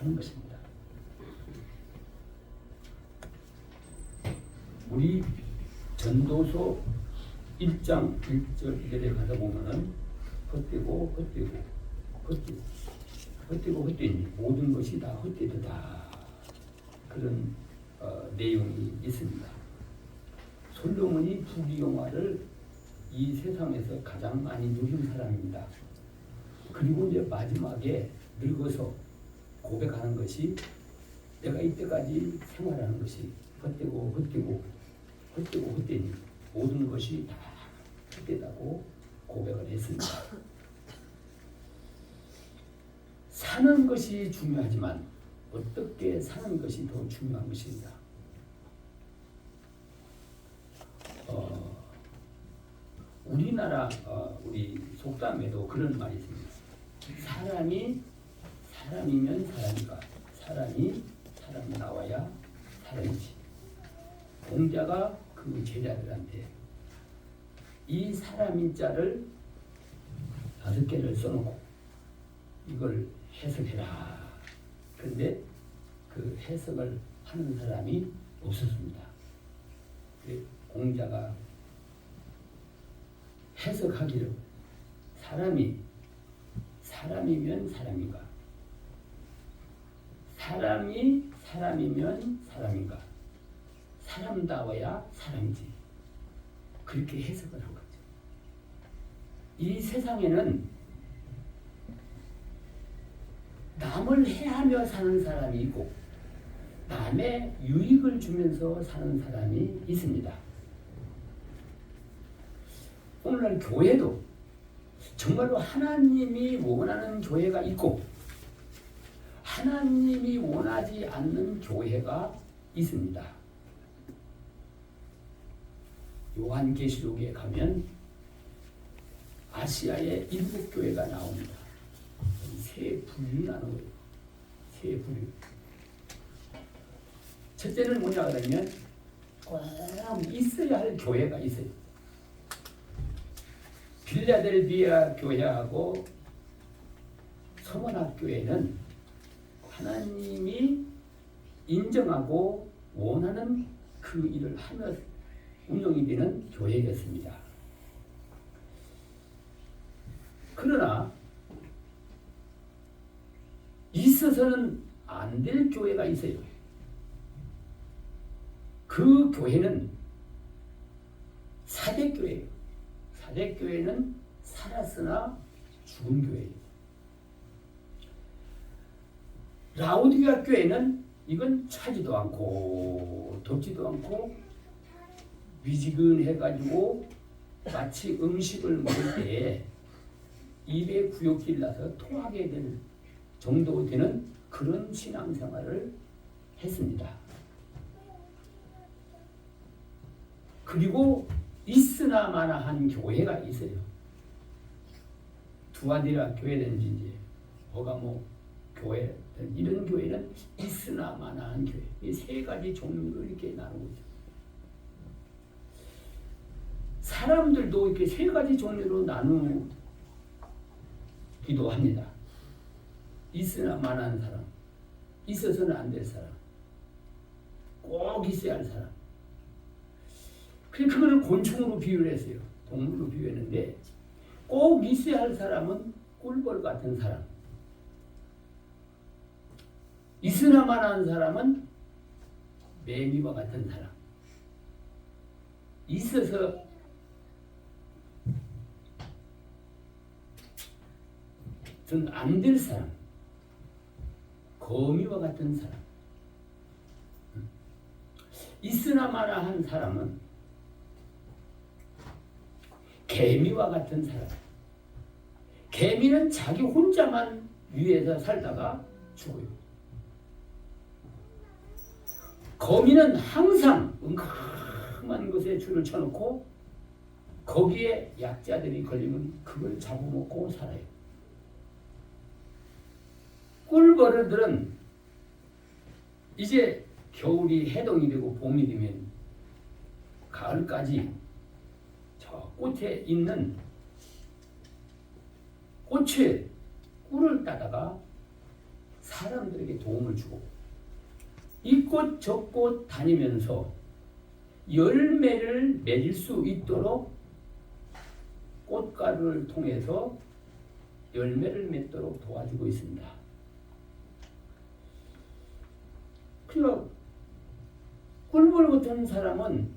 하는 것입니다. 우리 전도서 1장 1절 2절에 가다 보면은 헛되고 헛되니 모든 것이 다 헛되다 그런 내용이 있습니다. 솔로몬이 부귀영화를 이 세상에서 가장 많이 누린 사람입니다. 그리고 이제 마지막에 늙어서 고백하는 것이 내가 이때까지 생활하는 것이 헛되니 모든 것이 다 헛되다고 고백을 했습니다. 사는 것이 중요하지만 어떻게 사는 것이 더 중요한 것입니다. 우리나라 우리 속담에도 그런 말이 있습니다. 사람이면 사람이가 사람이 나와야 사람이지. 공자가 그 제자들한테 이 사람인 자를 5개를 써놓고 이걸 해석해라. 그런데 그 해석을 하는 사람이 없었습니다. 공자가 해석하기를 사람이면 사람인가 사람이면 사람인가 사람다워야 사람이지 그렇게 해석을 한 거죠. 이 세상에는 남을 해하며 사는 사람이 있고 남의 유익을 주면서 사는 사람이 있습니다. 오늘날 교회도 정말로 하나님이 원하는 교회가 있고 하나님이 원하지 않는 교회가 있습니다. 요한계시록에 가면 아시아의 7교회가 나옵니다. 세 분류 나누는 거예요. 세 분류. 첫째는 뭐냐 그러면 꼭 있어야 할 교회가 있어요. 빌라델비아 교회하고 서머나 교회는 하나님이 인정하고 원하는 그 일을 하며 운영이 되는 교회였습니다. 그러나 있어서는 안 될 교회가 있어요. 그 교회는 사대교회예요. 사대교회는 살았으나 죽은 교회예요. 라오디게아 교회는 이건 차지도 않고 덥지도 않고 미지근해가지고 마치 음식을 먹을 때 입에 구역질 나서 토하게 될 정도 되는 그런 신앙생활을 했습니다. 그리고 있으나 마나한 교회가 있어요. 두아디라 교회든지 이제 버가모 교회 이런 교회는 있으나 마나한 교회. 이 세 가지 종류로 이렇게 나누고 있죠. 사람들도 이렇게 세 가지 종류로 나누기도 합니다. 있으나 마나한 사람, 있어서는 안 될 사람, 꼭 있어야 할 사람. 그거를 곤충으로 비유를 했어요. 동물로 비유했는데 꼭 있어야 할 사람은 꿀벌 같은 사람. 있으나만 한 사람은 매미와 같은 사람. 있어서 전 안 될 사람. 거미와 같은 사람. 있으나마나 한 사람은 개미와 같은 사람. 개미는 자기 혼자만 위에서 살다가 죽어요. 거미는 항상 은큼한 곳에 줄을 쳐놓고 거기에 약자들이 걸리면 그걸 잡아먹고 살아요. 꿀벌들은 이제 겨울이 해동이 되고 봄이 되면 가을까지 저 꽃에 있는 꽃에 꿀을 따다가 사람들에게 도움을 주고 이 꽃 저 꽃 다니면서 열매를 맺을 수 있도록 꽃가루를 통해서 열매를 맺도록 도와주고 있습니다. 그러니까 꿀벌 같은 사람은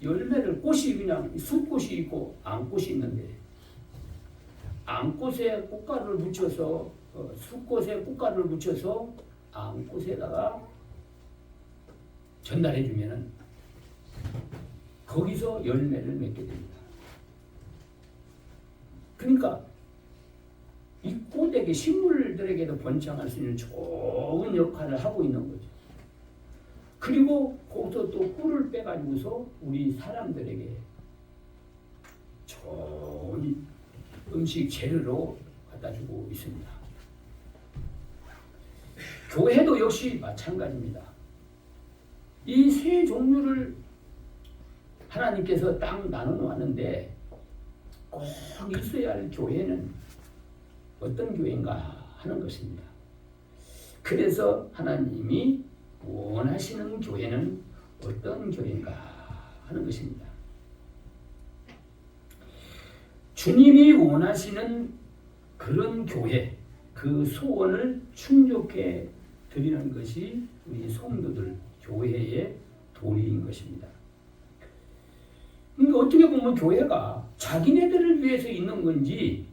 열매를 꽃이 그냥 숫꽃이 있고 암꽃이 있는데 암꽃에 꽃가루를 묻혀서 숫꽃에 꽃가루를 묻혀서 암꽃에다가 전달해 주면은 거기서 열매를 맺게 됩니다. 그러니까 이 꽃에게 식물들에게도 번창할 수 있는 좋은 역할을 하고 있는 거죠. 그리고 거기서 또 꿀을 빼가지고서 우리 사람들에게 좋은 음식 재료로 갖다 주고 있습니다. 교회도 역시 마찬가지입니다. 이 세 종류를 하나님께서 딱 나눠 놓았는데 꼭 있어야 할 교회는 어떤 교회인가 하는 것입니다. 그래서 하나님이 원하시는 교회는 어떤 교회인가 하는 것입니다. 주님이 원하시는 그런 교회, 그 소원을 충족해 드리는 것이 우리 성도들 교회의 도리인 것입니다. 그러니까 어떻게 보면 교회가 자기네들을 위해서 있는 건지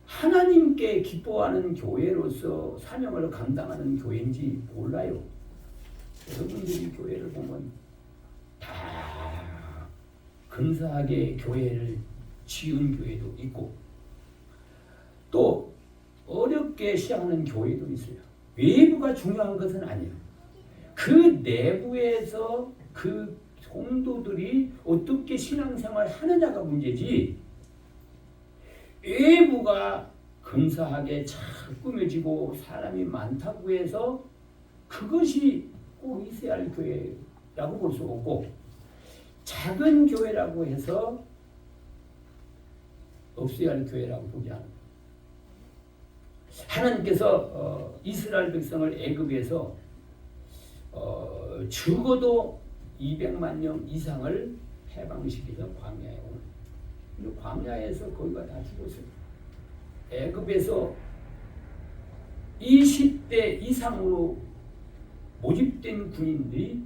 하나님께 기뻐하는 교회로서 사명을 감당하는 교회인지 몰라요. 여러분들이 교회를 보면 다 근사하게 교회를 지은 교회도 있고 또 어렵게 시작하는 교회도 있어요. 외부가 중요한 것은 아니에요. 그 내부에서 그 성도들이 어떻게 신앙생활 하느냐가 문제지 외부가 근사하게 잘 꾸며지고 사람이 많다고 해서 그것이 꼭 있어야 할 교회라고 볼 수 없고 작은 교회라고 해서 없어야 할 교회라고 보지 않아요. 하나님께서 이스라엘 백성을 애굽에서 적어도 200만 명 이상을 해방시켜서 광야에 오는 광야에서 거기가 다 죽었어요. 애굽에서 20대 이상으로 모집된 군인들이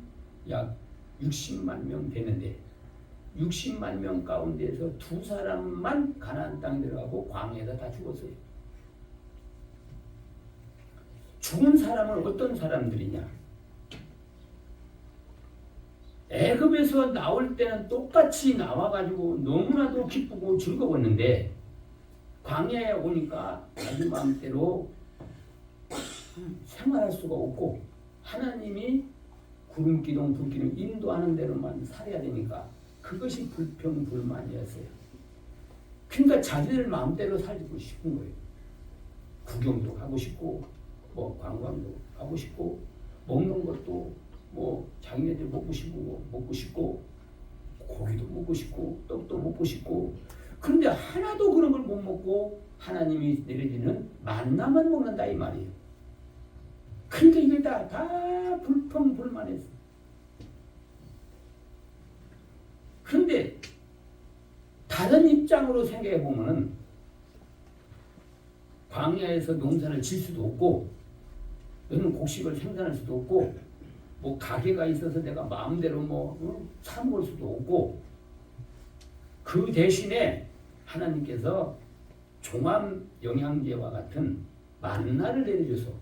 약 60만 명 되는데 60만 명 가운데서 두 사람만 가나안 땅에 들어가고 광야에다 다 죽었어요. 죽은 사람은 어떤 사람들이냐? 애굽에서 나올 때는 똑같이 나와가지고 너무나도 기쁘고 즐거웠는데 광야에 오니까 자기 마음대로 생활할 수가 없고 하나님이 구름기둥 불기둥 인도하는 대로만 살아야 되니까 그것이 불평불만이었어요. 그러니까 자기들 마음대로 살고 싶은 거예요. 구경도 가고 싶고 뭐 관광도 가고 싶고 먹는 것도 뭐 자기네들 먹고 싶고 고기도 먹고 싶고 떡도 먹고 싶고 그런데 하나도 그런 걸 못 먹고 하나님이 내려주는 만나만 먹는다 이 말이에요. 그러니까 이게 다 불평불만해서 그런데 다른 입장으로 생각해 보면은 광야에서 농사를 질 수도 없고 너는 곡식을 생산할 수도 없고 뭐 가게가 있어서 내가 마음대로 사 먹을 수도 없고 그 대신에 하나님께서 종합 영양제와 같은 만나를 내려줘서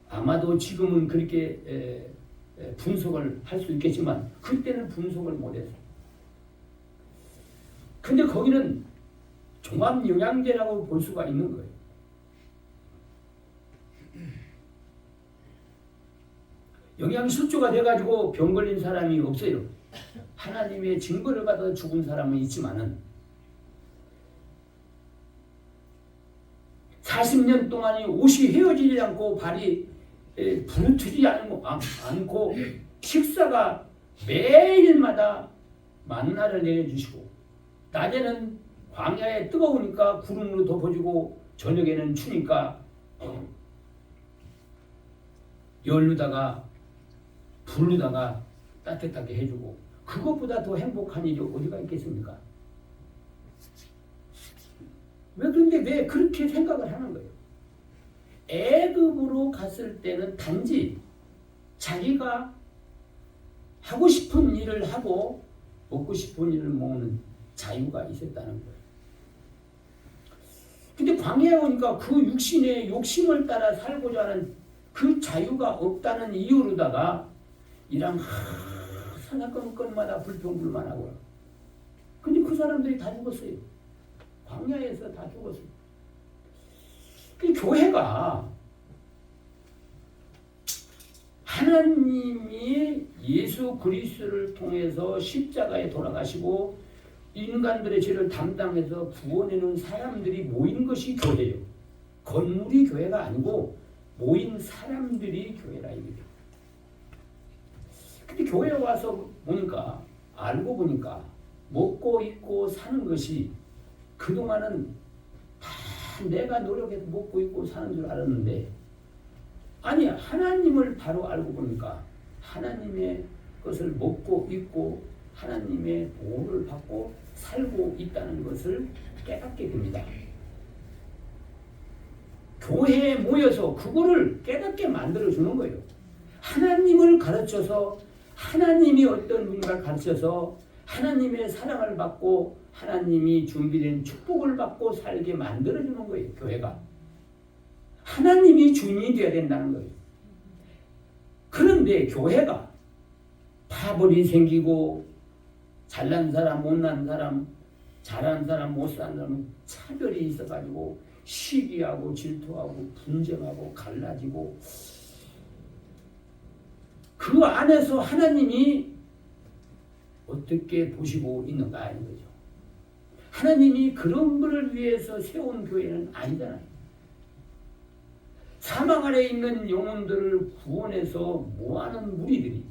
아마도 지금은 그렇게 분석을 할 수 있겠지만 그때는 분석을 못해서 근데 거기는 종합 영양제라고 볼 수가 있는 거예요. 영양실조가 돼가지고 병 걸린 사람이 없어요. 하나님의 징벌을 받아 죽은 사람은 있지만은 40년 동안이 옷이 헤어지지 않고 발이 부르트지 않고 식사가 매일마다 만나를 내려주시고 낮에는 광야에 뜨거우니까 구름으로 덮어주고 저녁에는 추니까 열르다가 부르다가 따뜻하게 해주고, 그것보다 더 행복한 일이 어디가 있겠습니까? 왜 그렇게 생각을 하는 거예요? 애굽으로 갔을 때는 단지 자기가 하고 싶은 일을 하고 먹고 싶은 일을 먹는 자유가 있었다는 거예요. 근데 광야에 오니까 그 육신의 욕심을 따라 살고자 하는 그 자유가 없다는 이유로다가 이랑 사사건건마다 불평불만하고, 근데 그 사람들이 다 죽었어요. 광야에서 다 죽었어요. 그 교회가 하나님이 예수 그리스도를 통해서 십자가에 돌아가시고 인간들의 죄를 담당해서 구원해놓은 사람들이 모인 것이 교회예요. 건물이 교회가 아니고 모인 사람들이 교회라 이거죠. 근데 교회에 와서 보니까, 알고 보니까 먹고 입고 사는 것이 그동안은 다 내가 노력해서 먹고 입고 사는 줄 알았는데, 아니 하나님을 바로 알고 보니까 하나님의 것을 먹고 입고 하나님의 보호를 받고 살고 있다는 것을 깨닫게 됩니다. 교회에 모여서 그거를 깨닫게 만들어주는 거예요. 하나님을 가르쳐서, 하나님이 어떤 분인가 가르쳐서 하나님의 사랑을 받고 하나님이 준비된 축복을 받고 살게 만들어주는 거예요. 교회가 하나님이 주인이 되어야 된다는 거예요. 그런데 교회가 파벌이 생기고 잘난 사람 못난 사람, 잘한 사람 못사는 사람 차별이 있어가지고 시기하고 질투하고 분쟁하고 갈라지고, 그 안에서 하나님이 어떻게 보시고 있는가 하는 거죠. 하나님이 그런 것을 위해서 세운 교회는 아니잖아요. 사망 아래 있는 영혼들을 구원해서 모아놓은 무리들이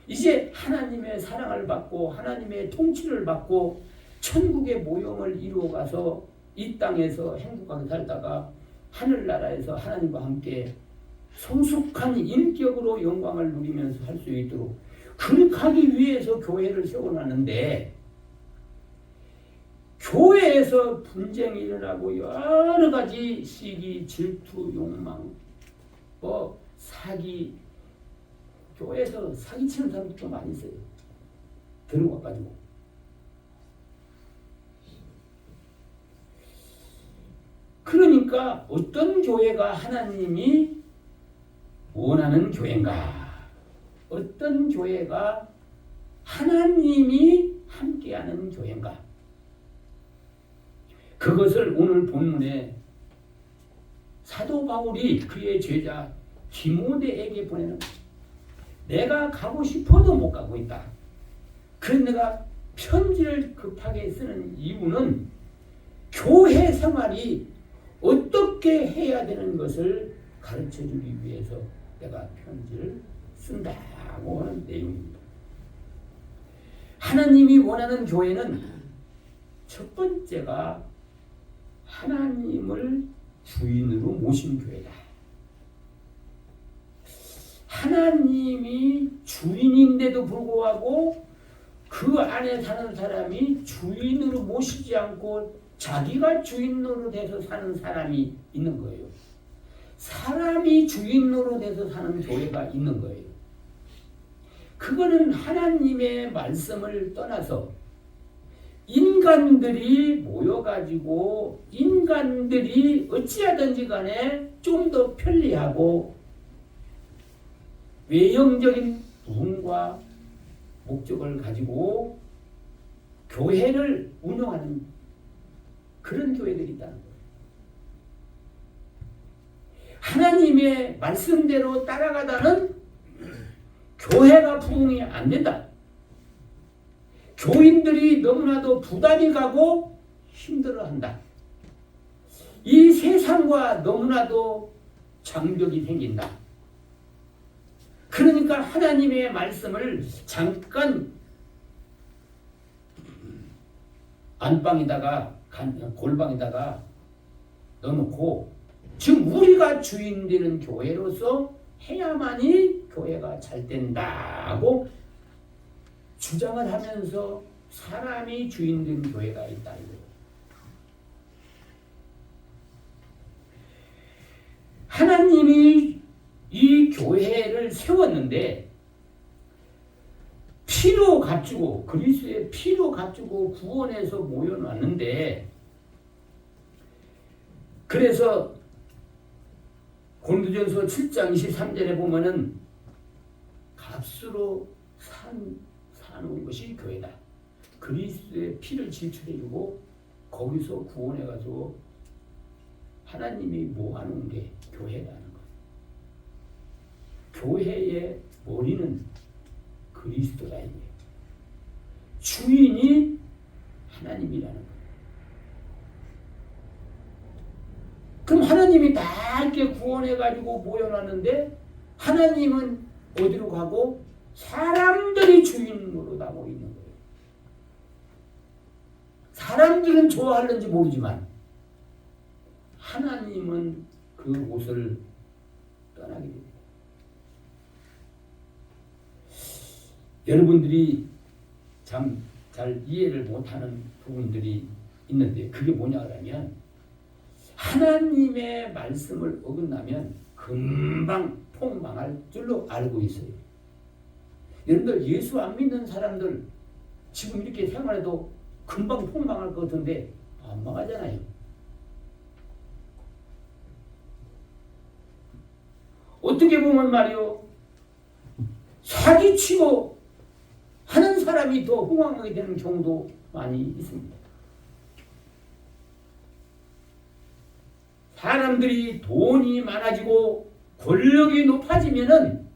이제 하나님의 사랑을 받고 하나님의 통치를 받고 천국의 모형을 이루어가서 이 땅에서 행복하게 살다가 하늘나라에서 하나님과 함께 성숙한 인격으로 영광을 누리면서 살 수 있도록 그렇게 하기 위해서 교회를 세워놨는데, 교회에서 분쟁이 일어나고 여러 가지 시기, 질투, 욕망, 사기, 교회에서 사기치는 사람도 많이 있어요. 들어와가지고. 그러니까 어떤 교회가 하나님이 원하는 교회인가? 어떤 교회가 하나님이 함께하는 교회인가? 그것을 오늘 본문에 사도 바울이 그의 제자 디모데에게 보내는, 내가 가고 싶어도 못 가고 있다. 그래서 내가 편지를 급하게 쓰는 이유는 교회 생활이 어떻게 해야 되는 것을 가르쳐주기 위해서 내가 편지를 쓴다고 하는 내용입니다. 하나님이 원하는 교회는 첫 번째가 하나님을 주인으로 모신 교회다. 하나님이 주인인데도 불구하고 그 안에 사는 사람이 주인으로 모시지 않고 자기가 주인으로 돼서 사는 사람이 있는 거예요. 사람이 주인으로 돼서 사는 교회가 있는 거예요. 그거는 하나님의 말씀을 떠나서 인간들이 모여가지고 인간들이 어찌하든지 간에 좀 더 편리하고 외형적인 부흥과 목적을 가지고 교회를 운영하는 그런 교회들이 있다는 거예요. 하나님의 말씀대로 따라가다는 교회가 부흥이 안 된다. 교인들이 너무나도 부담이 가고 힘들어한다. 이 세상과 너무나도 장벽이 생긴다. 그러니까 하나님의 말씀을 잠깐 안방에다가 골방에다가 넣어놓고 지금 우리가 주인 되는 교회로서 해야만이 교회가 잘 된다고 주장을 하면서 사람이 주인 된 교회가 있다 이거예요. 하나님이 이 교회를 세웠는데 피로 값주고 그리스도의 피로 값주고 구원해서 모여놨는데 그래서 고린도전서 7장 23절에 보면은 값으로 사놓은 것이 교회다. 그리스도의 피를 지출해주고 거기서 구원해가지고 하나님이 모아놓은 게 교회라는 것. 교회의 머리는 그리스도라 이거예요. 주인이 하나님이라는 것. 그럼 하나님이 다 이렇게 구원해가지고 모여놨는데 하나님은 어디로 가고 사람들이 주인으로 나고 있는 거예요. 사람들은 좋아하는지 모르지만 하나님은 그 곳을 떠나게 됩니다. 여러분들이 참 잘 이해를 못하는 부분들이 있는데 그게 뭐냐 하면 하나님의 말씀을 어긋나면 금방 폭망할 줄로 알고 있어요. 여러분들 예수 안 믿는 사람들 지금 이렇게 생활해도 금방 폭망할 것 같은데 안 망하잖아요. 어떻게 보면 말이요 사기치고 하는 사람이 더 흥황하게 되는 경우도 많이 있습니다. 사람들이 돈이 많아지고 권력이 높아지면은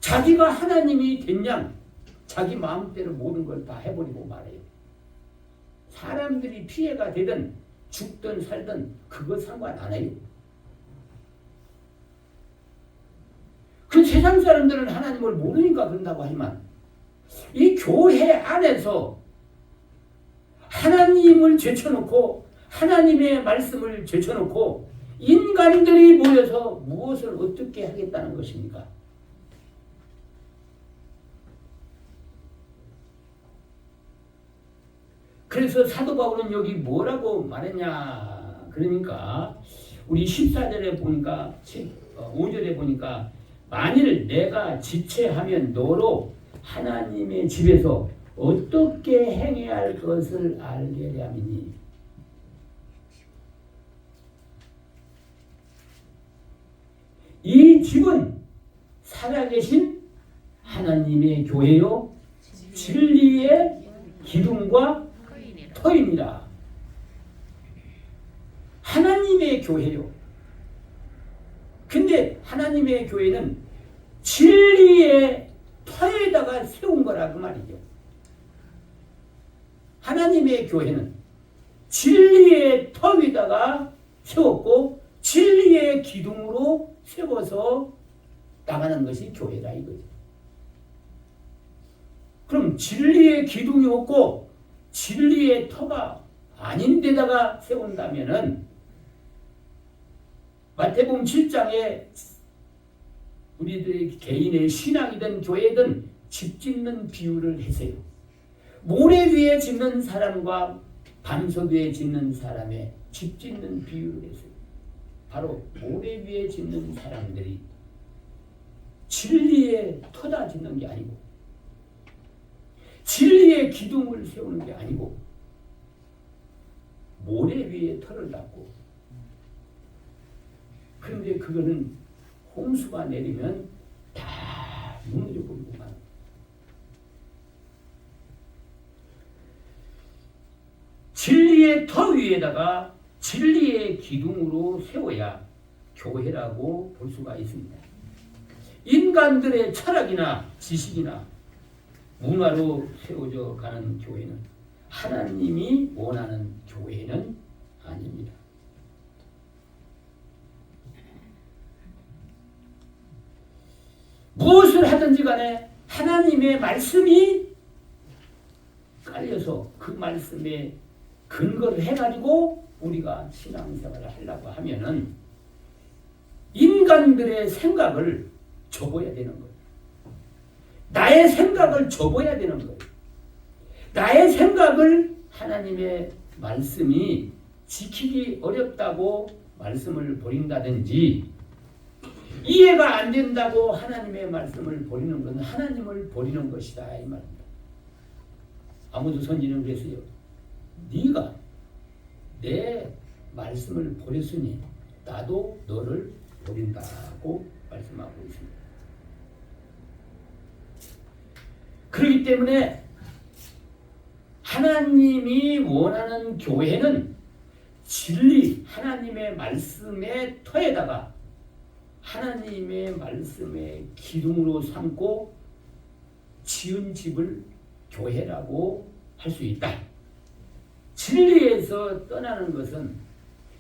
자기가 하나님이 된 양 자기 마음대로 모든 걸 다 해버리고 말해요. 사람들이 피해가 되든 죽든 살든 그거 상관 안 해요. 그 세상 사람들은 하나님을 모르니까 그런다고 하지만 이 교회 안에서 하나님을 제쳐놓고 하나님의 말씀을 제쳐놓고 인간들이 모여서 무엇을 어떻게 하겠다는 것입니까? 그래서 사도 바울은 여기 뭐라고 말했냐 그러니까 우리 14절에 보니까 5절에 보니까 만일 내가 지체하면 너로 하나님의 집에서 어떻게 행해야 할 것을 알게 함이니 이 집은 살아계신 하나님의 교회요 진리의 기둥과 터입니다. 하나님의 교회요. 근데 하나님의 교회는 진리의 터에다가 세운 거라 그 말이죠. 하나님의 교회는 진리의 터 위다가 세웠고 진리의 기둥으로 세워서 나가는 것이 교회다 이거죠. 그럼 진리의 기둥이 없고 진리의 터가 아닌 데다가 세운다면은 마태복음 7장에 우리들의 개인의 신앙이든 교회든 집 짓는 비유를 했어요. 모래 위에 짓는 사람과 반석 위에 짓는 사람의 집 짓는 비유를 했어요. 바로 모래 위에 짓는 사람들이 진리의 터다 짓는 게 아니고 진리의 기둥을 세우는 게 아니고 모래 위에 터를 닦고 그런데 그거는 홍수가 내리면 다 무너져 버리고만 진리의 터 위에다가 진리의 기둥으로 세워야 교회라고 볼 수가 있습니다. 인간들의 철학이나 지식이나 문화로 세워져 가는 교회는 하나님이 원하는 교회는 아닙니다. 무엇을 하든지 간에 하나님의 말씀이 깔려서 그 말씀에 근거를 해가지고 우리가 신앙생활을 하려고 하면은 인간들의 생각을 접어야 되는 거예요. 나의 생각을 접어야 되는 거예요. 나의 생각을 하나님의 말씀이 지키기 어렵다고 말씀을 버린다든지 이해가 안 된다고 하나님의 말씀을 버리는 것은 하나님을 버리는 것이다 이 말입니다. 아모스 선지는 그랬어요. 네가 내 말씀을 버렸으니 나도 너를 버린다고 말씀하고 있습니다. 그렇기 때문에 하나님이 원하는 교회는 진리, 하나님의 말씀의 터에다가 하나님의 말씀의 기둥으로 삼고 지은 집을 교회라고 할 수 있다. 진리에서 떠나는 것은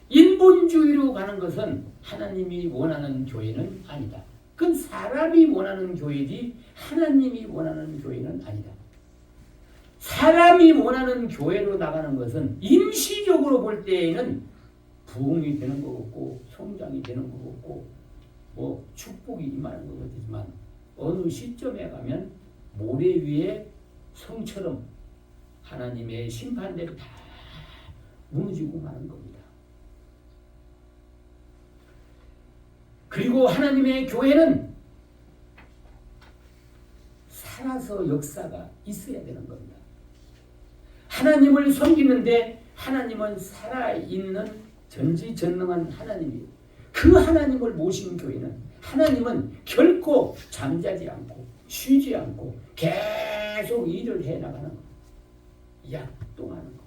인본주의로 가는 것은 하나님이 원하는 교회는 아니다. 그건 사람이 원하는 교회지 하나님이 원하는 교회는 아니다. 사람이 원하는 교회로 나가는 것은 임시적으로 볼 때에는 부흥이 되는 것 같고 성장이 되는 것 같고 뭐 축복이 임하는 것 같지만 어느 시점에 가면 모래 위에 성처럼 하나님의 심판대로 다 무너지고 마는 겁니다. 그리고 하나님의 교회는 살아서 역사가 있어야 되는 겁니다. 하나님을 섬기는데 하나님은 살아있는 전지전능한 하나님이에요. 그 하나님을 모신 교회는 하나님은 결코 잠자지 않고 쉬지 않고 계속 일을 해나가는 거예요. 약동하는 거예요.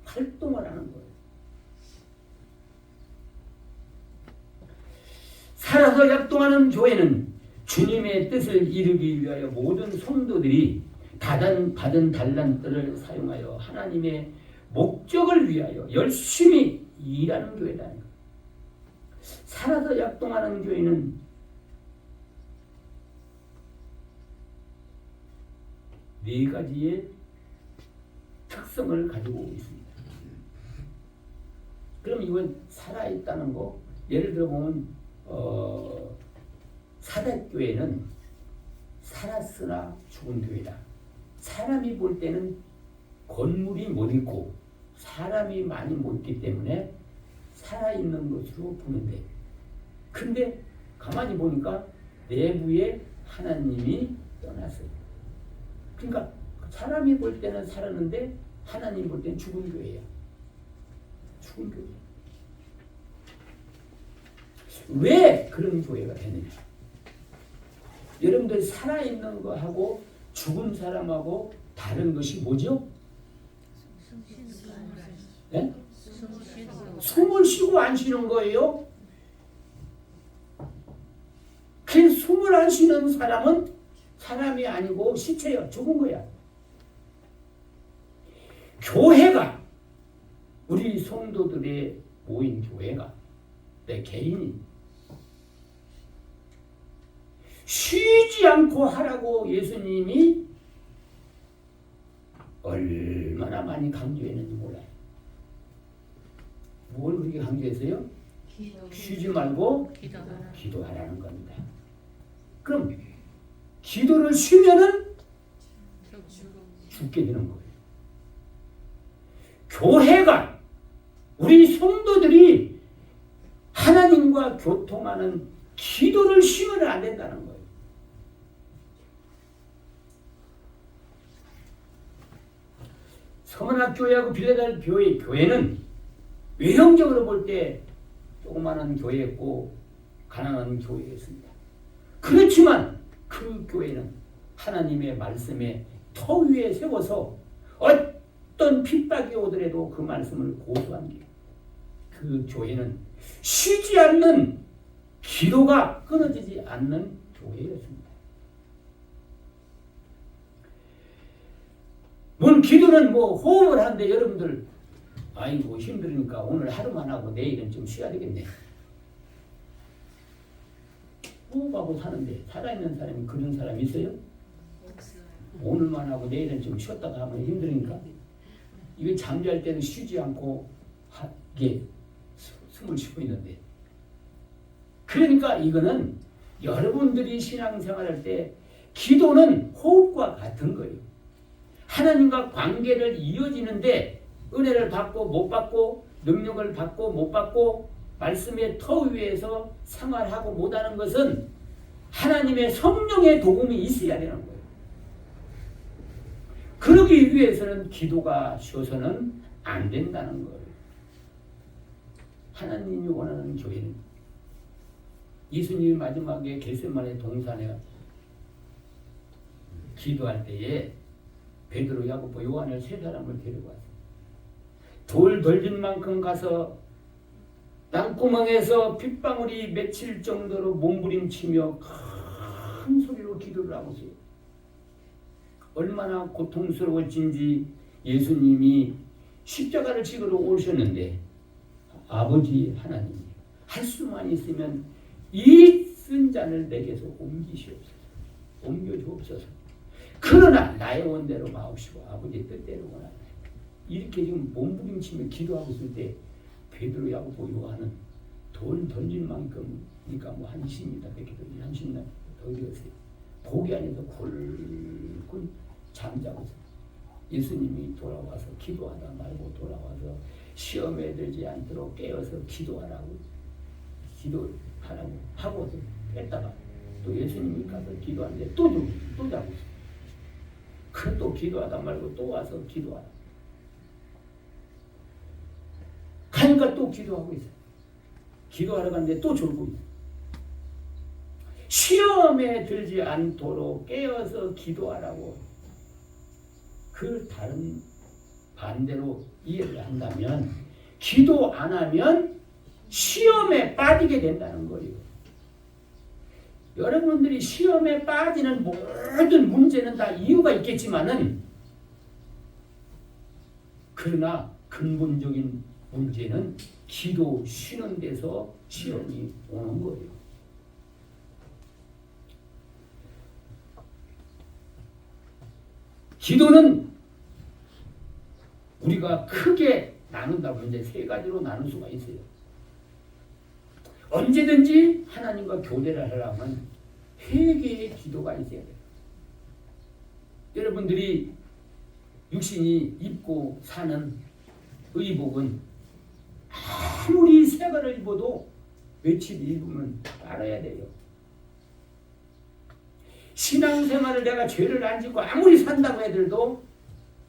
활동을 하는 거예요. 살아서 약동하는 교회는 주님의 뜻을 이루기 위하여 모든 성도들이 받은 달란트를 사용하여 하나님의 목적을 위하여 열심히 일하는 교회다. 살아서 약동하는 교회는 네 가지의 특성을 가지고 있습니다. 그럼 이건 살아있다는 거, 예를 들어 보면 사대교회는 살았으나 죽은 교회다. 사람이 볼 때는 건물이 못 있고 사람이 많이 못 있기 때문에 살아있는 것으로 보는데, 근데 가만히 보니까 내부에 하나님이 떠났어요. 그러니까 사람이 볼 때는 살았는데 하나님이 볼 때는 죽은 교회야. 죽은 교회. 왜 그런 교회가 되느냐? 여러분들 살아있는 거하고 죽은 사람하고 다른 것이 뭐죠? 네? 숨을 쉬고 안 쉬는 거예요. 그 숨을 안 쉬는 사람은 사람이 아니고 시체야. 죽은 거야. 교회가, 우리 성도들의 모인 교회가, 내 개인이 쉬지 않고 하라고 예수님이 얼마나 많이 강조했는지 몰라요. 뭘 그렇게 강조했어요? 쉬지 말고 기도하라는 겁니다. 그럼 기도를 쉬면은 죽게 되는 거예요. 교회가, 우리 성도들이 하나님과 교통하는 기도를 쉬면 안 된다는 거예요. 서문학교회하고 빌라델피아의 교회는 외형적으로 볼 때 조그마한 교회였고 가난한 교회였습니다. 그렇지만 그 교회는 하나님의 말씀에 터 위에 세워서 어떤 핍박이 오더라도 그 말씀을 고수한 게, 그 교회는 쉬지 않는 기도가 끊어지지 않는 교회였습니다. 뭘 기도는 뭐 호흡을 하는데 여러분들 아이고 힘들으니까 오늘 하루만 하고 내일은 좀 쉬어야 되겠네. 호흡하고 사는데 살아있는 사람이 그런 사람이 있어요? 오늘만 하고 내일은 좀 쉬었다가 하면 힘드니까. 이게 잠잘 때는 쉬지 않고 이게 숨을 쉬고 있는데, 그러니까 이거는 여러분들이 신앙생활할 때 기도는 호흡과 같은 거예요. 하나님과 관계를 이어지는데 은혜를 받고 못 받고 능력을 받고 못 받고 말씀의 터 위에서 생활하고 못하는 것은 하나님의 성령의 도움이 있어야 되는 거예요. 그러기 위해서는 기도가 쉬어서는 안 된다는 거예요. 하나님이 원하는 교회는 예수님이 마지막에 겟세마네 동산에 기도할 때에 베드로, 야고보, 요한을 세 사람을 데리고 왔어요. 돌 덜린 만큼 가서 땅구멍에서 핏방울이 맺힐 정도로 몸부림치며 큰 소리로 기도를 하고 있어요. 얼마나 고통스러웠는지 예수님이 십자가를 지으러 오셨는데 아버지 하나님, 할 수만 있으면 이 쓴 잔을 내게서 옮기시옵소서, 옮겨주옵소서. 그러나 나의 원대로 마옵시고 아버지의 뜻대로구나. 이렇게 지금 몸부림치며 기도하고 있을 때 베드로, 야고보, 요한은 돌 던질 만큼, 그러니까 뭐 한 20m, 100m, 한 10m 더 되었어요. 고기 안에서 굴굴 잠자고 있어요. 예수님이 돌아와서 기도하다 말고 돌아와서 시험에 들지 않도록 깨어서 기도하라고 하고 뺐다가 또 예수님이 가서 기도하는데 또 자고 있어요. 그럼 또 기도하다 말고 또 와서 기도하라. 가니까 또 기도하고 있어요. 기도하러 갔는데 또 졸고 있어요. 시험에 들지 않도록 깨어서 기도하라고. 그 다른 반대로 이해를 한다면 기도 안 하면 시험에 빠지게 된다는 거예요. 여러분들이 시험에 빠지는 모든 문제는 다 이유가 있겠지만은, 그러나 근본적인 문제는 기도 쉬는 데서 시험이 오는 거예요. 기도는 우리가 크게 나눈다고 이제 세 가지로 나눌 수가 있어요. 언제든지 하나님과 교제를 하려면 회개의 기도가 있어야 돼요. 여러분들이 육신이 입고 사는 의복은 아무리 새 거를 입어도 며칠 입으면 빨아야 돼요. 신앙생활을 내가 죄를 안 짓고 아무리 산다고 해도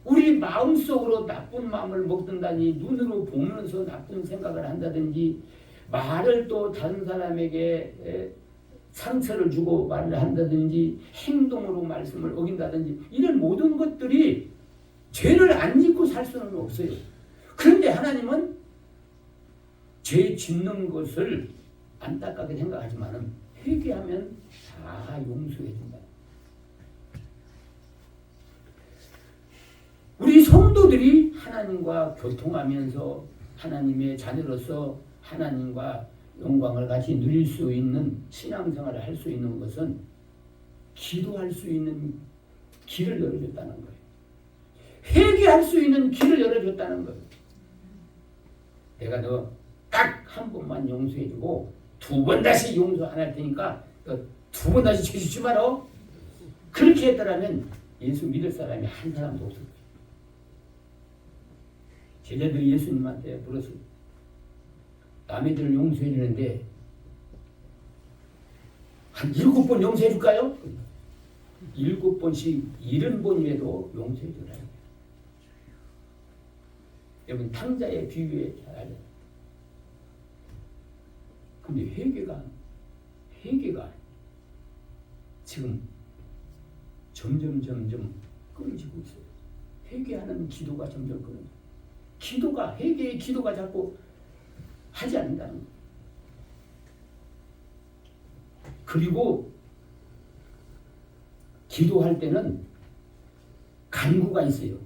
우리 마음속으로 나쁜 마음을 먹든다니, 눈으로 보면서 나쁜 생각을 한다든지, 말을 또 다른 사람에게 상처를 주고 말을 한다든지, 행동으로 말씀을 어긴다든지, 이런 모든 것들이 죄를 안 짓고 살 수는 없어요. 그런데 하나님은 죄 짓는 것을 안타깝게 생각하지만 회개하면 다 용서해 준다. 우리 성도들이 하나님과 교통하면서 하나님의 자녀로서 하나님과 영광을 같이 누릴 수 있는 신앙생활을 할 수 있는 것은 기도할 수 있는 길을 열어줬다는 거예요. 회개할 수 있는 길을 열어줬다는 거예요. 내가 너 딱 한 번만 용서해주고 두 번 다시 용서 안 할 테니까 두 번 다시 죄 짓지 마라. 그렇게 했더라면 예수 믿을 사람이 한 사람도 없을 거예요. 제자들이 예수님한테 물었어요. 남의 죄를 용서해 주는데 한 7번 용서해 줄까요? 7번씩 70번이라도 용서해 주라. 여러분 탕자의 비유에 잘 알아요. 근데 회개가 지금 점점 끊어지고 있어요. 회개하는 기도가 점점 끊어져요. 회개의 기도가 자꾸 하지 않는다는 거예요. 그리고 기도할 때는 간구가 있어요.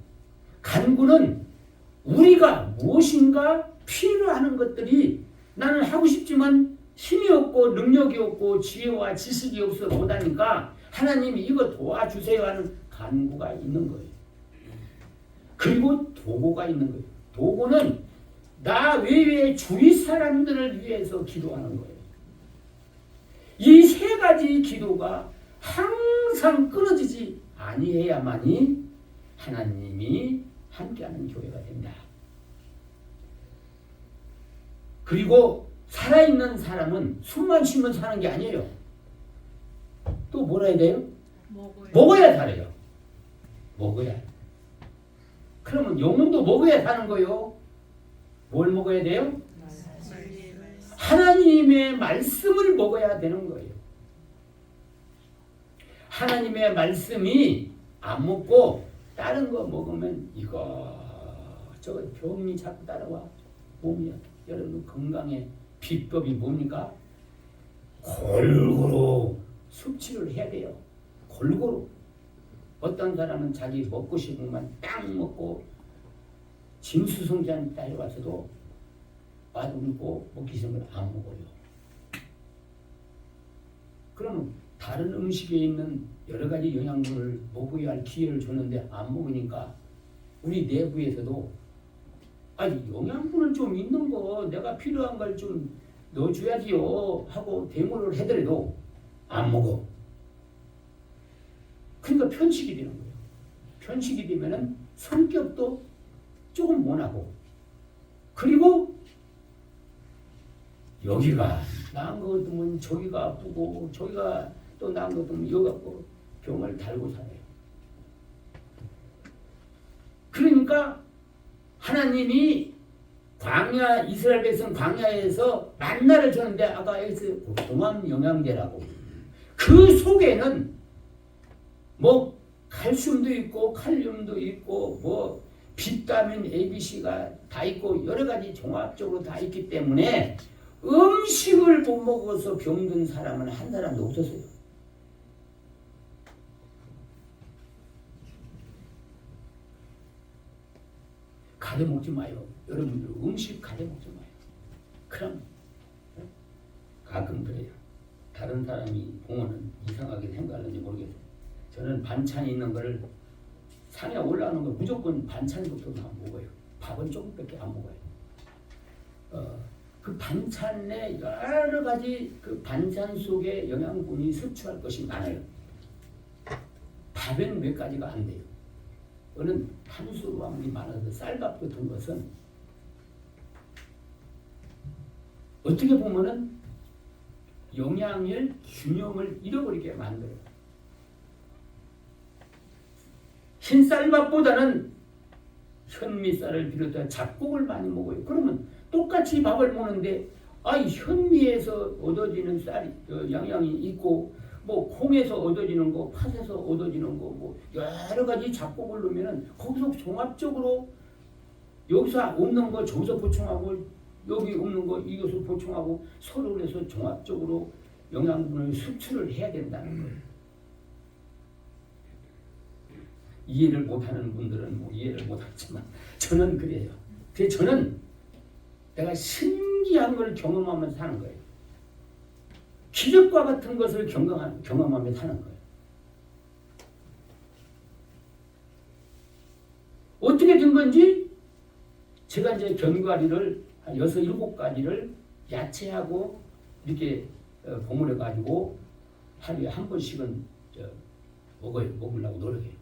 간구는 우리가 무엇인가 필요하는 것들이 나는 하고 싶지만 힘이 없고 능력이 없고 지혜와 지식이 없어 못하니까 하나님이 이거 도와주세요 하는 간구가 있는 거예요. 그리고 도구가 있는 거예요. 도구는 나 외에 주위 사람들을 위해서 기도하는 거예요. 이 세 가지 기도가 항상 끊어지지 아니해야만이 하나님이 함께하는 교회가 된다. 그리고 살아있는 사람은 숨만 쉬면 사는 게 아니에요. 또 뭐라 해야 돼요? 먹어야 살아요. 먹어야. 그러면 영혼도 먹어야 사는 거요. 뭘 먹어야 돼요? 하나님의 말씀을 먹어야 되는 거예요. 하나님의 말씀이 안 먹고 다른 거 먹으면 저거 병이 자꾸 따라와. 몸이 여러분 건강의 비법이 뭡니까? 골고루 섭취를 해야 돼요. 골고루. 어떤 사람은 자기 먹고 싶은 것만 딱 먹고 진수성찬 따라와서도 맛없고 먹기 싫은 걸 안 먹어요. 그러면 다른 음식에 있는 여러 가지 영양분을 먹어야 할 기회를 줬는데 안 먹으니까 우리 내부에서도 영양분을 좀 있는 거 내가 필요한 걸 좀 넣어줘야지요 하고 대모를 해더라도 안 먹어. 그러니까 편식이 되는 거예요. 편식이 되면은 성격도 조금 모나고 그리고 여기가 나은 것 같으면 저기가 아프고 저기가 또 나은 것 같으면 여기 아프고 병을 달고 살아요. 그러니까 하나님이 광야 이스라엘 백성 광야에서 만나를 줬는데 아까 여기서 동암 영양제라고 그 속에는 뭐 칼슘도 있고 칼륨도 있고 뭐 비타민 ABC가 다 있고 여러 가지 종합적으로 다 있기 때문에 음식을 못 먹어서 병든 사람은 한 사람도 없었어요. 가려 먹지 마요. 여러분들 음식 가려 먹지 마요. 그럼 가끔 그래요. 다른 사람이 보면은 이상하게 생각하는지 모르겠어요. 저는 반찬이 있는 거를 산에 올라오는 거 무조건 반찬부터 다 먹어요. 밥은 조금밖에 안 먹어요. 그 반찬에 여러 가지 그 반찬 속에 영양분이 섭취할 것이 많아요. 밥에는 몇 가지가 안 돼요. 그는 탄수화물이 많아서 쌀밥 같은 것은 어떻게 보면은 영양의 균형을 잃어버리게 만들어요. 흰쌀밥보다는 현미쌀을 비롯한 잡곡을 많이 먹어요. 그러면 똑같이 밥을 먹는데 현미에서 얻어지는 쌀이 영양이 있고 뭐 콩에서 얻어지는 거, 팥에서 얻어지는 거, 뭐 여러 가지 잡곡을 넣으면은 거기서 종합적으로 여기서 없는 거 저기서 보충하고 여기 없는 거 이것을 보충하고 서로 해서 종합적으로 영양분을 섭취를 해야 된다는 거예요. 이해를 못하는 분들은 뭐 이해를 못하지만 저는 그래요. 그래서 저는 내가 신기한 걸 경험하면서 사는 거예요. 기적과 같은 것을 경험하며 사는 거예요. 어떻게 된 건지 제가 이제 견과류를 한 6, 7가지를 야채하고 이렇게 버무려 가지고 하루에 한 번씩은 먹으려고 노력해요.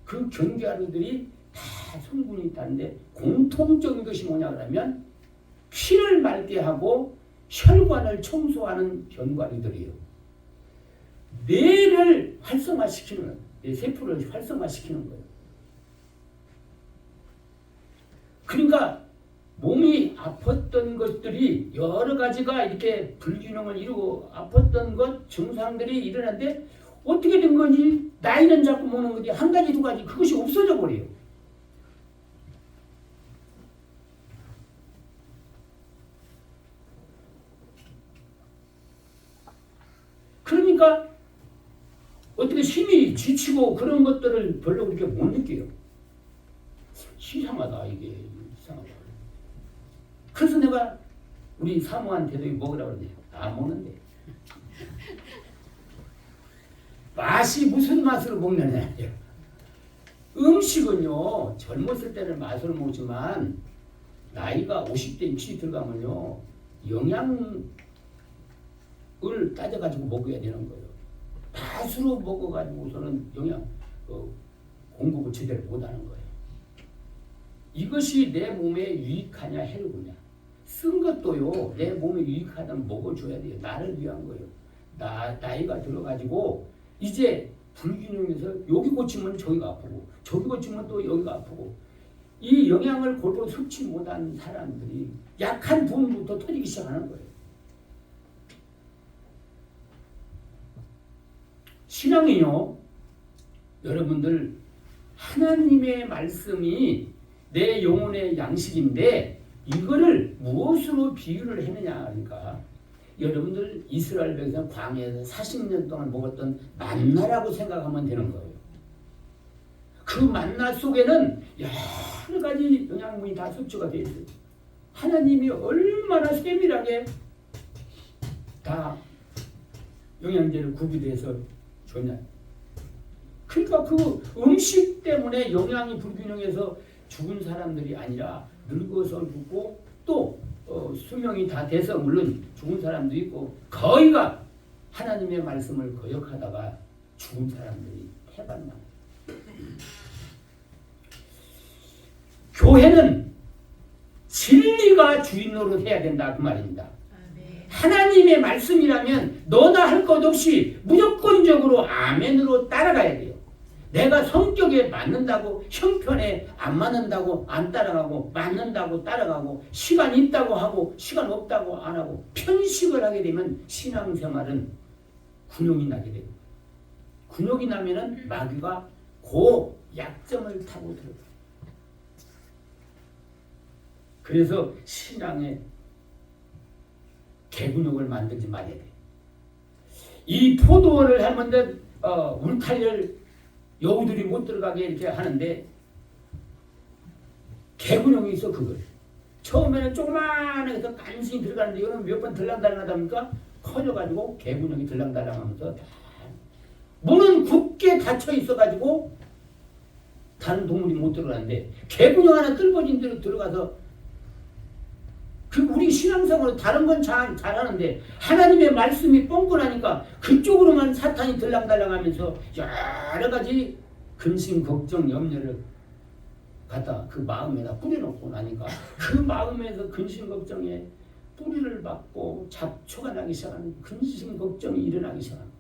그 견과류들이 다 성분이 있다는데 공통적인 것이 뭐냐 그러면 피를 맑게 하고 혈관을 청소하는 견과류들이에요. 뇌를 활성화시키는, 뇌 세포를 활성화시키는 거예요. 그러니까 몸이 아팠던 것들이 여러 가지가 이렇게 불균형을 이루고 아팠던 것 증상들이 일어났는데 어떻게 된 건지 나이는 자꾸 먹는 거지 한 가지 두 가지 그것이 없어져 버려요. 그러니까 어떻게 힘이 지치고 그런 것들을 별로 그렇게 못 느껴요. 이상하다 이게 이상하다. 그래서 내가 우리 사모한테도 먹으라고 그러는데 안 먹는데 맛이 무슨 맛으로 먹느냐. 음식은요 젊었을 때는 맛으로 먹지만 나이가 50대 60대 들어가면요 영양을 따져가지고 먹어야 되는 거예요. 다수로 먹어가지고서는 영양 공급을 제대로 못하는 거예요. 이것이 내 몸에 유익하냐 해로우냐. 쓴 것도요 내 몸에 유익하다면 먹어줘야 돼요. 나를 위한 거예요. 나이가 들어가지고 이제 불균형에서 여기 고치면 저기가 아프고 저기 고치면 또 여기가 아프고 이 영양을 골고루 섭취 못한 사람들이 약한 부분부터 터지기 시작하는 거예요. 신앙이요 여러분들 하나님의 말씀이 내 영혼의 양식인데 이거를 무엇으로 비유를 했느냐 하니까 여러분들 이스라엘 백성 광야에서 40년 동안 먹었던 만나라고 생각하면 되는 거예요. 그 만나 속에는 여러 가지 영양분이 다 섭취가 되어 있어요. 하나님이 얼마나 세밀하게 다 영양제를 구비돼서 줬냐. 그러니까 그 음식 때문에 영양이 불균형해서 죽은 사람들이 아니라 늙어서 죽고 또 수명이 다 돼서 물론 죽은 사람도 있고 거의가 하나님의 말씀을 거역하다가 죽은 사람들이 태반나. 교회는 진리가 주인 노릇해야 된다 그 말입니다. 하나님의 말씀이라면 너나 할 것 없이 무조건적으로 아멘으로 따라가야 돼요. 내가 성격에 맞는다고 형편에 안 맞는다고 안 따라가고 맞는다고 따라가고 시간 있다고 하고 시간 없다고 안 하고 편식을 하게 되면 신앙생활은 굴욕이 나게 돼요. 굴욕이 나면은 마귀가 그 약점을 타고 들어가요. 그래서 신앙에 개근육을 만들지 말아야 돼. 이 포도원을 하면은 울타리를 여우들이 못 들어가게 이렇게 하는데 개근육이 있어. 그걸 처음에는 조그마하게 해서 간신히 들어가는데 이거는 몇 번 들랑달랑하다 보니까 커져가지고 개근육이 들랑달랑하면서 문은 굳게 닫혀 있어가지고 다른 동물이 못 들어가는데 개근육 하나 뚫어진 대로 들어가서 우리 신앙생활은 다른 건 잘하는데 하나님의 말씀이 뻥끗하니까 그쪽으로만 사탄이 들랑달랑하면서 여러 가지 근심, 걱정, 염려를 갖다 그 마음에다 뿌려놓고 나니까 그 마음에서 근심, 걱정에 뿌리를 받고 잡초가 나기 시작하는 근심, 걱정이 일어나기 시작하는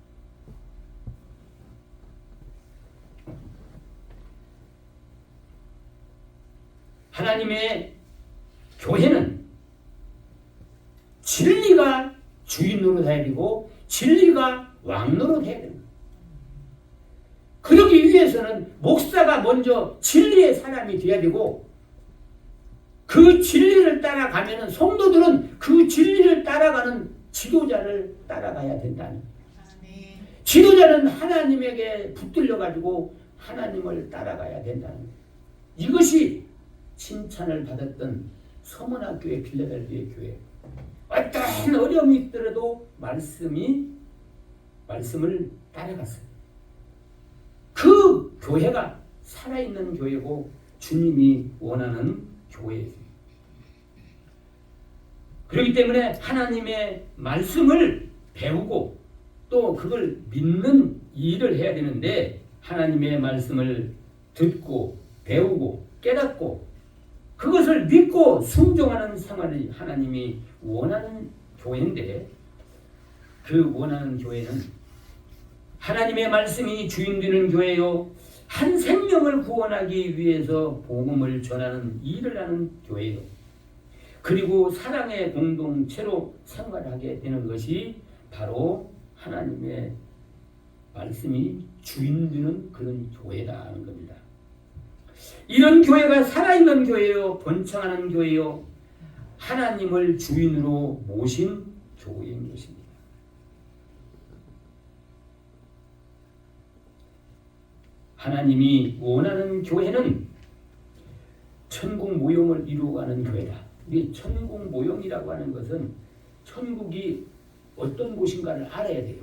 하나님의 교회는 진리가 주인 노릇해야 되고 진리가 왕 노릇해야 됩니다. 그러기 위해서는 목사가 먼저 진리의 사람이 되어야 되고 그 진리를 따라가면은 성도들은 그 진리를 따라가는 지도자를 따라가야 된다는 거예요. 지도자는 하나님에게 붙들려 가지고 하나님을 따라가야 된다는 거예요. 이것이 칭찬을 받았던 서머나 교회, 빌라델비아 교회. 어떤 어려움이 있더라도 말씀을 따라갔어요. 그 교회가 살아있는 교회고 주님이 원하는 교회예요. 그렇기 때문에 하나님의 말씀을 배우고 또 그걸 믿는 일을 해야 되는데 하나님의 말씀을 듣고 배우고 깨닫고 그것을 믿고 순종하는 생활이 하나님이 원하는 교회인데 그 원하는 교회는 하나님의 말씀이 주인 되는 교회요. 한 생명을 구원하기 위해서 복음을 전하는 일을 하는 교회요. 그리고 사랑의 공동체로 생활하게 되는 것이 바로 하나님의 말씀이 주인 되는 그런 교회라는 겁니다. 이런 교회가 살아있는 교회요. 번창하는 교회요. 하나님을 주인으로 모신 교회인 것입니다. 하나님이 원하는 교회는 천국 모형을 이루어가는 교회다. 이 천국 모형이라고 하는 것은 천국이 어떤 곳인가를 알아야 돼요.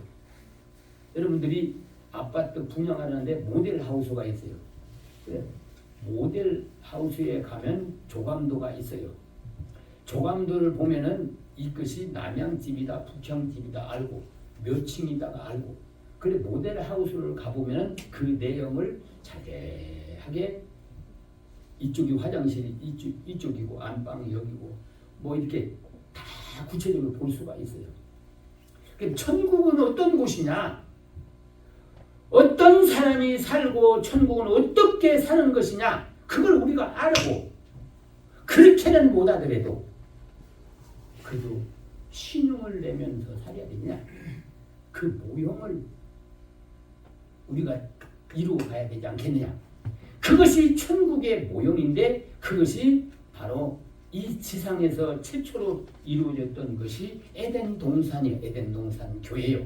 여러분들이 아파트 분양하는데 모델 하우스가 있어요. 모델 하우스에 가면 조감도가 있어요. 조감도를 보면은 이것이 남양집이다 북향집이다 알고 몇 층이다가 알고 그래 모델하우스를 가보면은 그 내용을 자세하게 이쪽이 화장실이 이쪽이고 안방이 여기고 뭐 이렇게 다 구체적으로 볼 수가 있어요. 천국은 어떤 곳이냐? 어떤 사람이 살고 천국은 어떻게 사는 것이냐? 그걸 우리가 알고 그렇게는 못하더라도 그래도 신용을 내면서 살아야 되냐? 그 모형을 우리가 이루어 가야 되지 않겠느냐? 그것이 천국의 모형인데 그것이 바로 이 지상에서 최초로 이루어졌던 것이 에덴 동산이에요. 에덴 동산 교회요.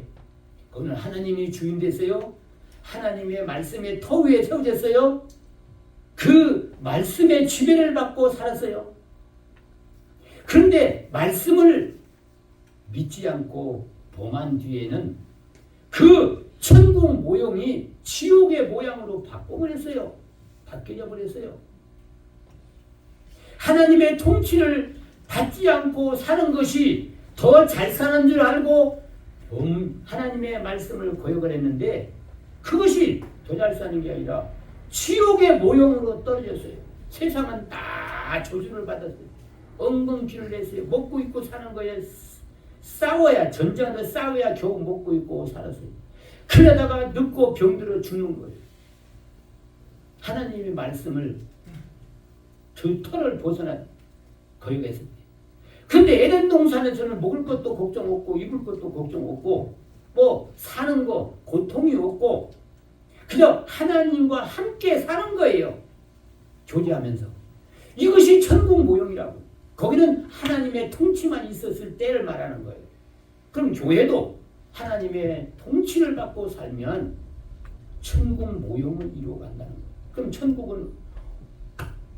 그거는 하나님이 주인 됐어요. 하나님의 말씀의 터 위에 세워졌어요. 그 말씀의 지배를 받고 살았어요. 그런데 말씀을 믿지 않고 범한 뒤에는 그 천국 모형이 지옥의 모양으로 바꿔버렸어요. 바뀌어 버렸어요. 하나님의 통치를 받지 않고 사는 것이 더 잘 사는 줄 알고 하나님의 말씀을 거역을 했는데 그것이 더 잘 사는 게 아니라 지옥의 모형으로 떨어졌어요. 세상은 다 저주를 받았어요. 엉겅퀴를 냈어요. 먹고 입고 사는 거에 싸워야 전쟁에서 싸워야 겨우 먹고 입고 살았어요. 그러다가 늙고 병들어 죽는 거예요. 하나님의 말씀을 그 터를 벗어나 거역했을 때. 그런데 에덴 동산에서는 먹을 것도 걱정 없고 입을 것도 걱정 없고 뭐 사는 거 고통이 없고 그냥 하나님과 함께 사는 거예요. 교제하면서. 이것이 천국 모형이라고. 거기는 하나님의 통치만 있었을 때를 말하는 거예요. 그럼 교회도 하나님의 통치를 받고 살면 천국 모형을 이루어간다는 거예요. 그럼 천국은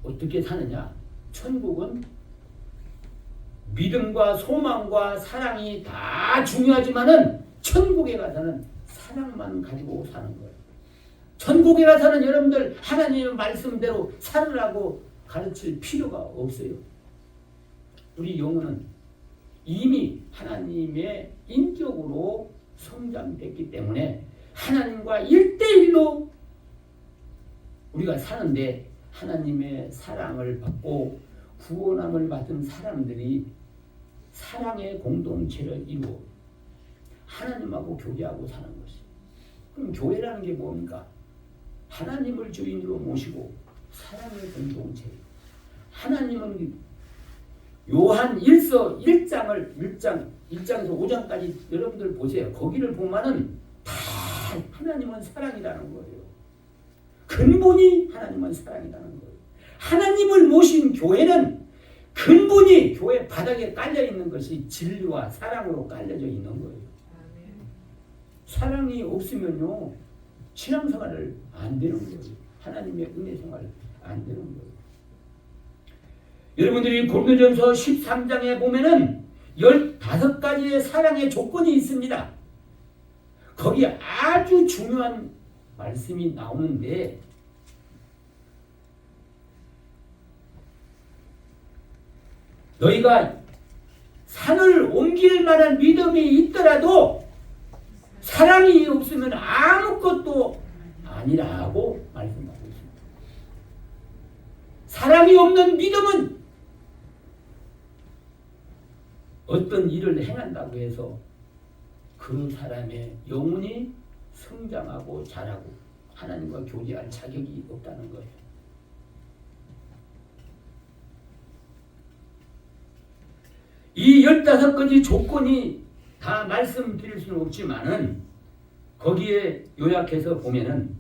어떻게 사느냐? 천국은 믿음과 소망과 사랑이 다 중요하지만은 천국에 가서는 사랑만 가지고 사는 거예요. 천국에 가서는 여러분들 하나님의 말씀대로 살으라고 가르칠 필요가 없어요. 우리 영혼은 이미 하나님의 인격으로 성장됐기 때문에 하나님과 1대1로 우리가 사는데 하나님의 사랑을 받고 구원함을 받은 사람들이 사랑의 공동체를 이루어 하나님하고 교제하고 사는 것이. 그럼 교회라는 게 뭡니까? 하나님을 주인으로 모시고 사랑의 공동체. 하나님은 요한 1서 1장에서 5장까지 여러분들 보세요. 거기를 보면은 다 하나님은 사랑이라는 거예요. 근본이 하나님은 사랑이라는 거예요. 하나님을 모신 교회는 근본이 교회 바닥에 깔려 있는 것이 진리와 사랑으로 깔려져 있는 거예요. 사랑이 없으면요 신앙생활을 안 되는 거예요. 하나님의 은혜 생활을 안 되는 거예요. 여러분들이 고린도전서 13장에 보면은 15가지의 사랑의 조건이 있습니다. 거기에 아주 중요한 말씀이 나오는데 너희가 산을 옮길 만한 믿음이 있더라도 사랑이 없으면 아무것도 아니라고 말씀하고 있습니다. 사랑이 없는 믿음은 어떤 일을 행한다고 해서 그 사람의 영혼이 성장하고 자라고 하나님과 교제할 자격이 없다는 거예요. 이 15가지 조건이 다 말씀드릴 수는 없지만은 거기에 요약해서 보면은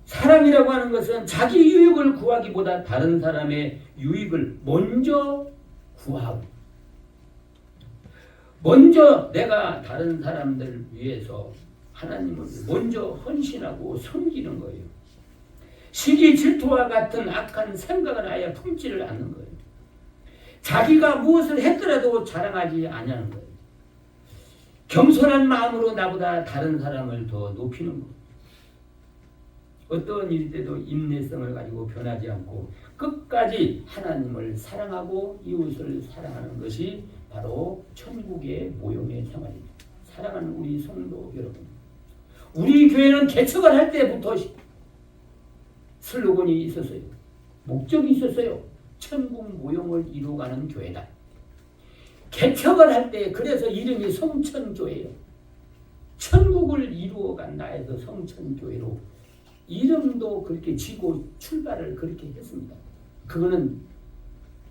사랑이라고 하는 것은 자기 유익을 구하기보다 다른 사람의 유익을 먼저 구하고 먼저 내가 다른 사람들 위해서 하나님을 먼저 헌신하고 섬기는 거예요. 시기 질투와 같은 악한 생각을 아예 품지를 않는 거예요. 자기가 무엇을 했더라도 자랑하지 않냐는 거예요. 겸손한 마음으로 나보다 다른 사람을 더 높이는 거예요. 어떤 일 때도 인내성을 가지고 변하지 않고 끝까지 하나님을 사랑하고 이웃을 사랑하는 것이 바로 천국의 모형의 생활입니다. 사랑하는 우리 성도 여러분, 우리 교회는 개척을 할 때부터 슬로건이 있었어요. 목적이 있었어요. 천국 모형을 이루어가는 교회다. 개척을 할 때 그래서 이름이 성천교회예요. 천국을 이루어간다 해서 성천교회로 이름도 그렇게 지고 출발을 그렇게 했습니다. 그거는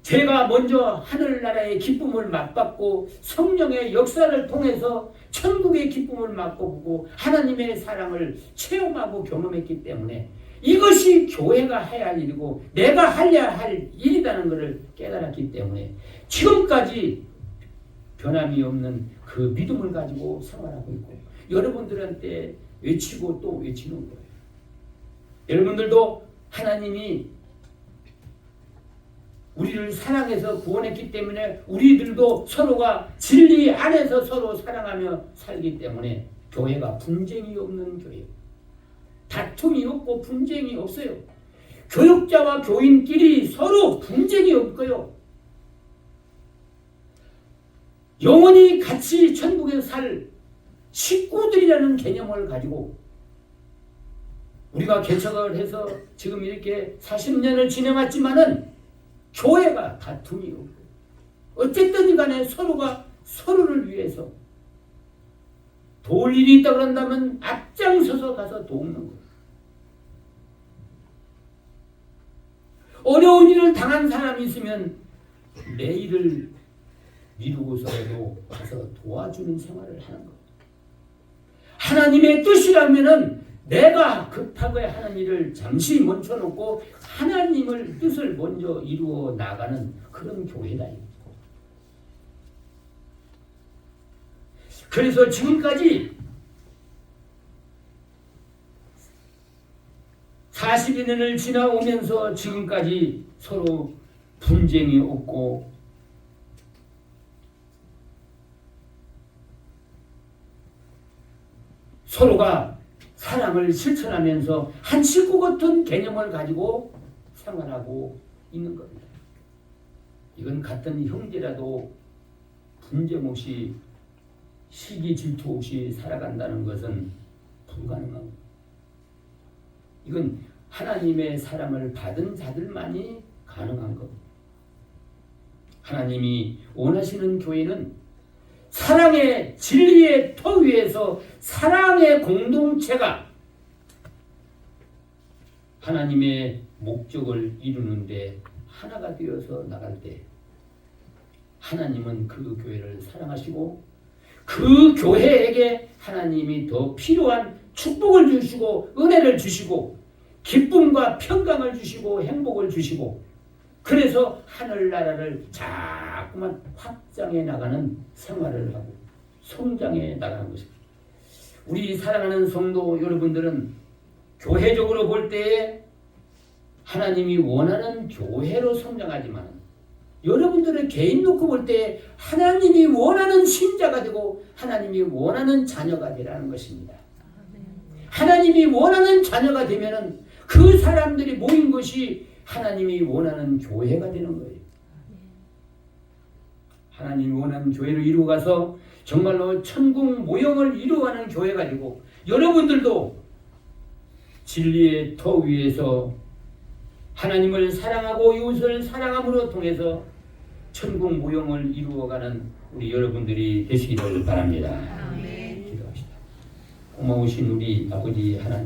제가 먼저 하늘나라의 기쁨을 맛봤고 성령의 역사를 통해서 천국의 기쁨을 맛보고 하나님의 사랑을 체험하고 경험했기 때문에 이것이 교회가 해야 할 일이고 내가 하려야 할 일이라는 것을 깨달았기 때문에 지금까지 변함이 없는 그 믿음을 가지고 생활하고 있고 여러분들한테 외치고 또 외치는 거예요. 여러분들도 하나님이 우리를 사랑해서 구원했기 때문에 우리들도 서로가 진리 안에서 서로 사랑하며 살기 때문에 교회가 분쟁이 없는 교회예요. 다툼이 없고 분쟁이 없어요. 교육자와 교인끼리 서로 분쟁이 없고요. 영원히 같이 천국에 살 식구들이라는 개념을 가지고 우리가 개척을 해서 지금 이렇게 40년을 지내왔지만은 교회가 다툼이 없고 어쨌든 간에 서로가 서로를 위해서 도울 일이 있다 그런다면 앞장서서 가서 돕는 거예요. 어려운 일을 당한 사람이 있으면 내 일을 미루고서라도 가서 도와주는 생활을 하는 거예요. 하나님의 뜻이라면은 내가 급하게 하는 일을 잠시 멈춰놓고 하나님의 뜻을 먼저 이루어 나가는 그런 교회다. 그래서 지금까지 42년을 지나오면서 지금까지 서로 분쟁이 없고 서로가 사랑을 실천하면서 한 식구 같은 개념을 가지고 생활하고 있는 겁니다. 이건 같은 형제라도 분쟁 없이 시기 질투 없이 살아간다는 것은 불가능합니다. 이건 하나님의 사랑을 받은 자들만이 가능한 겁니다. 하나님이 원하시는 교회는 사랑의 진리의 터 위에서 사랑의 공동체가 하나님의 목적을 이루는데 하나가 되어서 나갈 때 하나님은 그 교회를 사랑하시고 그 교회에게 하나님이 더 필요한 축복을 주시고 은혜를 주시고 기쁨과 평강을 주시고 행복을 주시고 그래서 하늘나라를 자꾸만 확장해 나가는 생활을 하고 성장해 나가는 것입니다. 우리 사랑하는 성도 여러분들은 교회적으로 볼 때에 하나님이 원하는 교회로 성장하지만 여러분들의 개인 놓고 볼 때 하나님이 원하는 신자가 되고 하나님이 원하는 자녀가 되라는 것입니다. 하나님이 원하는 자녀가 되면은 그 사람들이 모인 것이 하나님이 원하는 교회가 되는 거예요. 하나님이 원하는 교회를 이루어가서 정말로 천국 모형을 이루어가는 교회가 되고 여러분들도 진리의 터 위에서 하나님을 사랑하고 이웃을 사랑함으로 통해서 천국 모형을 이루어가는 우리 여러분들이 되시기를 바랍니다. 기도합시다. 고마우신 우리 아버지 하나님,